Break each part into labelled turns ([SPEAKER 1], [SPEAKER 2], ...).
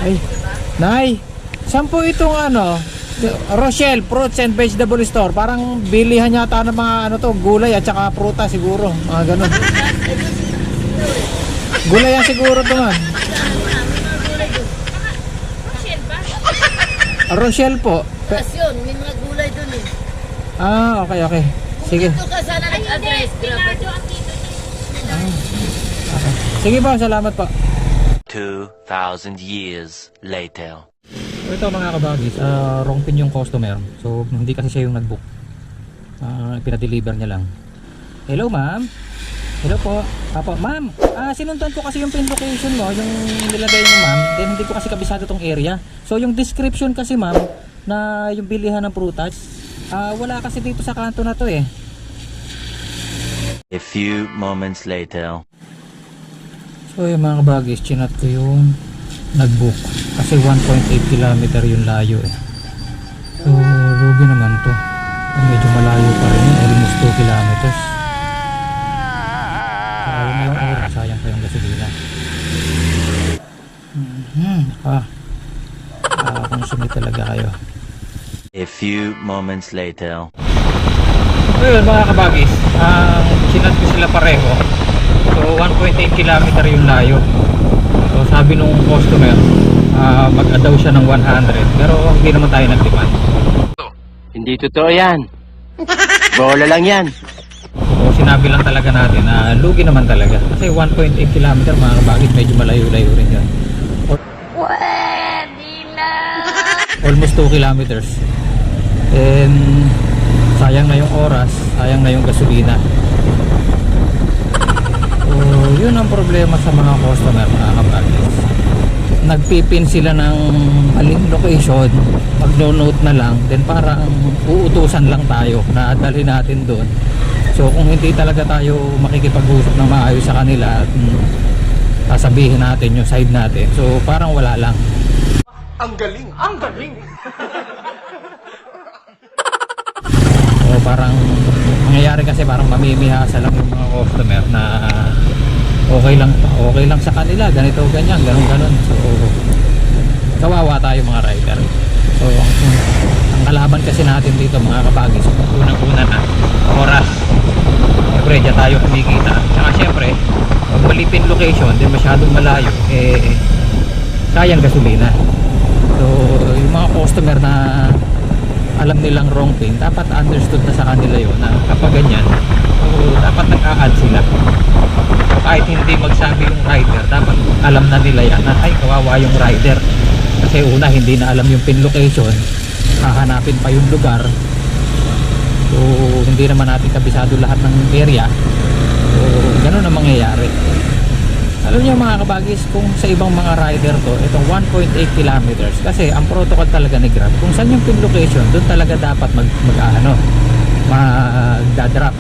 [SPEAKER 1] Ay, Nay, saan po itong ano, Rochelle Fruits and Vegetable Store? Parang bilihan yata ng mga ano to, gulay at saka pruta siguro, mga ganun. Gulay yan siguro to, ma'am. Rochelle po.
[SPEAKER 2] Stasyon, may mga gulay dun eh.
[SPEAKER 1] Ah, okay, okay. Sige.
[SPEAKER 2] Dito ka sana nag-address.
[SPEAKER 1] Okay. Sige po, salamat po.
[SPEAKER 3] 2,000 years later.
[SPEAKER 1] Ito mga kabagis, wrong pin yung customer. So hindi kasi siya yung nag-book. Pinadeliver niya lang. Hello ma'am. Hello po. Apo, ma'am. Sinundan ko kasi yung pin location mo, yung nilagay mo ma'am. Then hindi ko kasi kabisado tong area. So yung description kasi ma'am na yung bilihan ng prutas, wala kasi dito sa kanto na to eh.
[SPEAKER 3] A few moments later.
[SPEAKER 1] So yung mga kabagis, chinat ko yung nag-book kasi 1.8 kilometer yung layo eh. So rugi naman to. Medyo malayo pa rin, almost 2 kilometers. Sayang na yung oras, sayang pa yung gasolina. Konsume talaga kayo.
[SPEAKER 3] A few moments later.
[SPEAKER 1] So yun mga kabagis, chinat ko sila pareho. So 1.8 kilometer yung layo. So sabi nung customer, mag-add daw siya ng 100, pero hindi naman tayo nag-demand.
[SPEAKER 3] Hindi totoo yan. Bola lang yan.
[SPEAKER 1] So sinabi lang talaga natin na lugi naman talaga. Kasi 1.8 kilometer mga kabagis, medyo malayo-layo rin yan.
[SPEAKER 2] Pwede na.
[SPEAKER 1] Almost 2 kilometers. And sayang na yung oras, sayang na yung gasolina. So yun ang problema sa mga customer mga kabagis. Nagpipin sila ng maling location, magno-note na lang, then parang uutusan lang tayo na dalhin natin doon. So kung hindi talaga tayo makikipag-usap ng maayos sa kanila at sasabihin natin yung side natin, so parang wala lang.
[SPEAKER 4] Ang galing! Ang galing!
[SPEAKER 1] So parang mangyayari kasi parang mamimihasa lang yung mga customer na okay lang sa kanila, ganito ganyan, ganun. So kawawa tayo mga rider. So ang kalaban kasi natin dito mga kabagis, unang-una na oras. Siyempre dyan tayo kumikita. Saka siyempre pag malipin location, din masyadong malayo, sayang gasolina. So yung mga customer na alam nilang wrong pin, dapat understood na sa kanila yun na kapag ganyan, so dapat nag-a-add sila. So kahit hindi magsabi yung rider, dapat alam na nila yan na ay kawawa yung rider. Kasi una hindi na alam yung pin location, hahanapin pa yung lugar. So hindi naman natin kabisado lahat ng area. So ganun ang mangyayari. Alam niyo mga kabagis, kung sa ibang mga rider to, itong 1.8 kilometers, kasi ang protocol talaga ni Grab, kung saan yung pin location, doon talaga dapat magdadrop.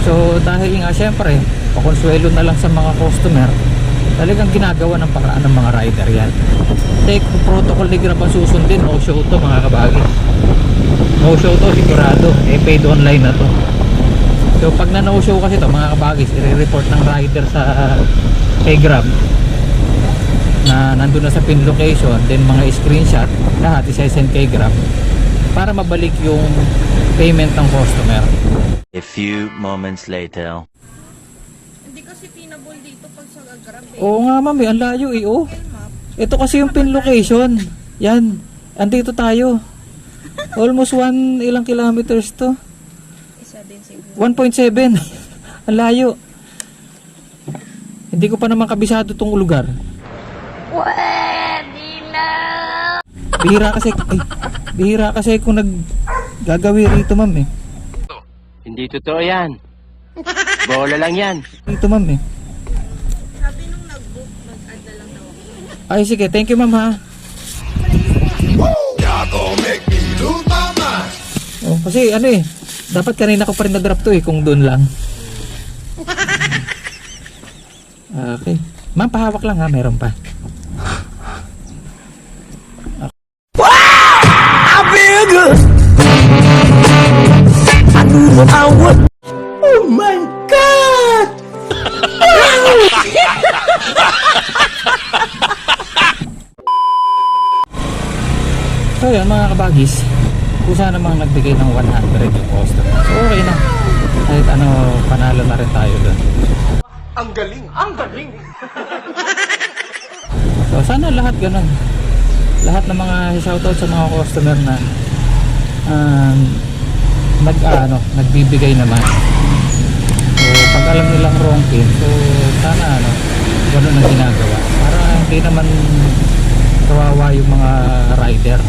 [SPEAKER 1] So dahil nga syempre, pakonsuelo na lang sa mga customer, talagang ginagawa ng paraan ng mga rider yan. Kasi kung protocol ni Grab ang susundin, no show to mga kabagis. No show to sigurado, paid online na to. So pag na-no show kasi to mga kabagis, i-report ng rider sa kay Grab na nandun na sa pin location, then mga screenshot lahat isa-send kay Grab para mabalik yung payment ng customer.
[SPEAKER 3] A few moments later.
[SPEAKER 2] Hindi kasi pinable dito pag sa Grab eh.
[SPEAKER 1] Oo nga ma'am, ang layo eh. Oh. Ito kasi yung pin location. Yan, andito tayo. Almost ilang kilometers to?
[SPEAKER 2] Isa din siguro.
[SPEAKER 1] 1.7. Ang layo. Hindi ko pa naman kabisado tong lugar.
[SPEAKER 2] Pwede na.
[SPEAKER 1] Bihira kasi kung naggagawi rito ma'am eh.
[SPEAKER 3] Hindi totoo yan. Bola lang yan.
[SPEAKER 1] Rito ma'am eh.
[SPEAKER 2] Sabi nung nag-book, mag-add na lang daw ako.
[SPEAKER 1] Ay sige, thank you ma'am ha. Oh, kasi ano eh, dapat kanina ko pa rin na-drop to eh kung doon lang. Okay. Ma'am, pahawak lang ha, meron pa.
[SPEAKER 4] I feel good! I knew that I would! Oh my God!
[SPEAKER 1] Bagis, kung sana namang nagbigay ng 100 yung customer. So okay na. Kahit ano, panalo na rin tayo doon.
[SPEAKER 4] Ang galing! Ang galing!
[SPEAKER 1] So sana lahat ganun. Lahat ng mga shoutout sa mga customer na nagbibigay naman. So pag alam nilang wrong pin, so sana ganun ang ginagawa. Para hindi naman kawawa yung mga rider.